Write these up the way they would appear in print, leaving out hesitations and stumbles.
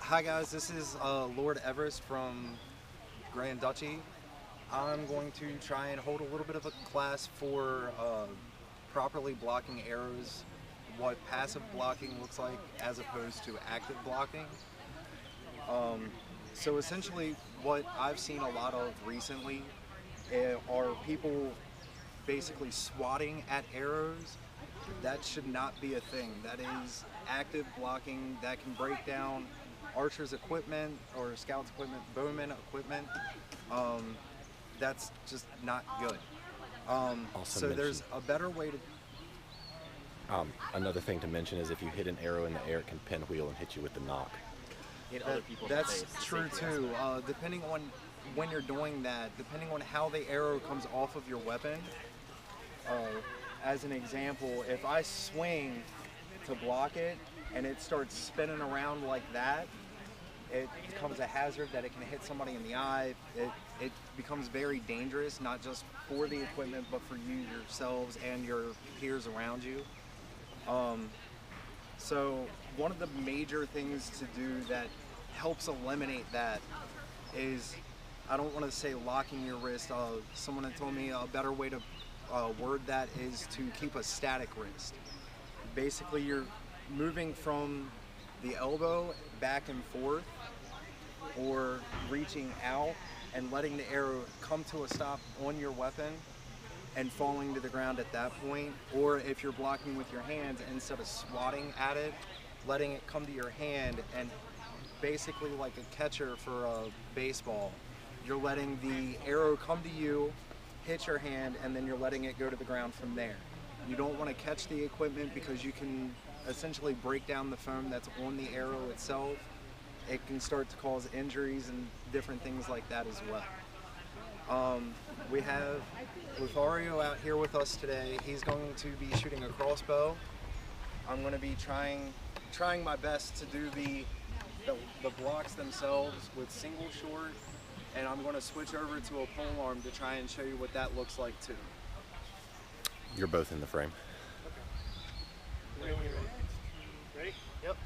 Hi guys, this is Lord Everest from Grand Duchy. I'm going to try and hold a little bit of a class for properly blocking arrows, what passive blocking looks like as opposed to active blocking. So essentially what I've seen a lot of recently are people basically swatting at arrows. That should not be a thing. That is active blocking that can break down archers' equipment or scouts' equipment, bowmen equipment. That's just not good. So there's a better way to... Another thing to mention is if you hit an arrow in the air, it can pinwheel and hit you with the knock. That's true too. Depending on when you're doing that, depending on how the arrow comes off of your weapon, as an example, if I swing to block it and it starts spinning around like that, it becomes a hazard that it can hit somebody in the eye. It becomes very dangerous, not just for the equipment, but for you yourselves and your peers around you. So one of the major things to do that helps eliminate that is, I don't want to say locking your wrist. Someone had told me a better way to word that is to keep a static wrist. Basically, you're moving from the elbow back and forth, or reaching out and letting the arrow come to a stop on your weapon and falling to the ground at that point. Or if you're blocking with your hands, instead of swatting at it, letting it come to your hand, and basically like a catcher for a baseball, you're letting the arrow come to you, hit your hand, and then you're letting it go to the ground from there. You don't want to catch the equipment because you can essentially break down the foam that's on the arrow itself. It can start to cause injuries and different things like that as well. We have Lothario out here with us today. He's going to be shooting a crossbow. I'm going to be trying my best to do the blocks themselves with single short, and I'm going to switch over to a pole arm to try and show you what that looks like too. You're both in the frame. Okay. Ready? Yep.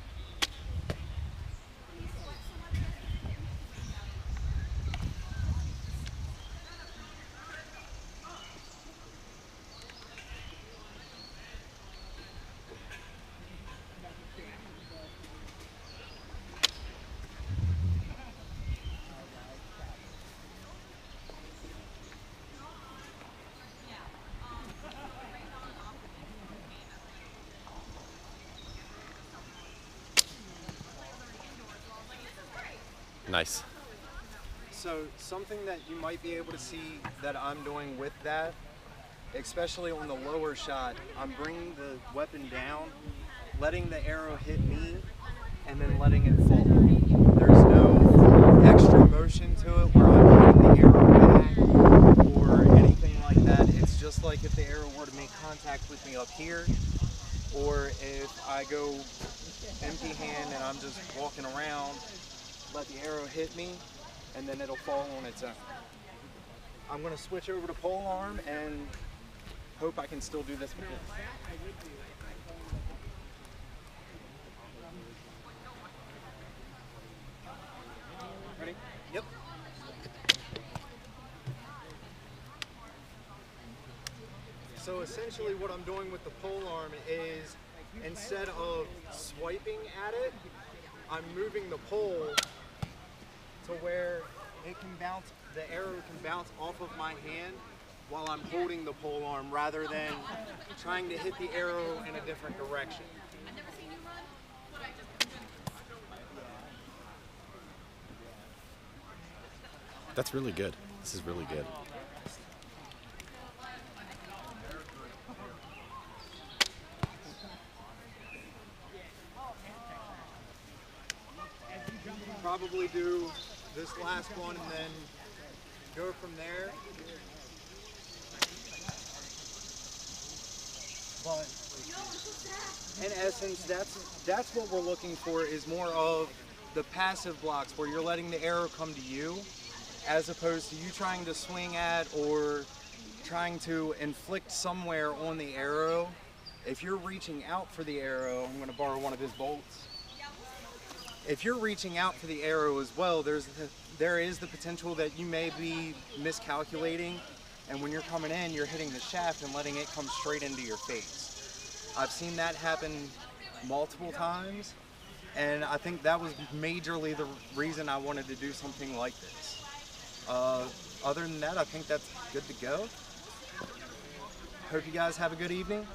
Nice. So something that you might be able to see that I'm doing with that, especially on the lower shot, I'm bringing the weapon down, letting the arrow hit me, and then letting it fall. There's no extra motion to it where I'm hitting the arrow back or anything like that. It's just like if the arrow were to make contact with me up here, or if I go empty hand and I'm just walking around, let the arrow hit me, and then it'll fall on its own. I'm going to switch over to pole arm and hope I can still do this with this. Ready? Yep. So essentially what I'm doing with the pole arm is, instead of swiping at it, I'm moving the pole to where it can bounce, the arrow can bounce off of my hand while I'm holding the pole arm, rather than trying to hit the arrow in a different direction. That's really good. This is really good. Probably do this last one and then go from there. But in essence, that's what we're looking for, is more of the passive blocks where you're letting the arrow come to you, as opposed to you trying to swing at or trying to inflict somewhere on the arrow. If you're reaching out for the arrow, I'm going to borrow one of his bolts. if you're reaching out for the arrow as well, there is the potential that you may be miscalculating, and when you're coming in, you're hitting the shaft and letting it come straight into your face. I've seen that happen multiple times, and I think that was majorly the reason I wanted to do something like this. Other than that, I think that's good to go. Hope you guys have a good evening.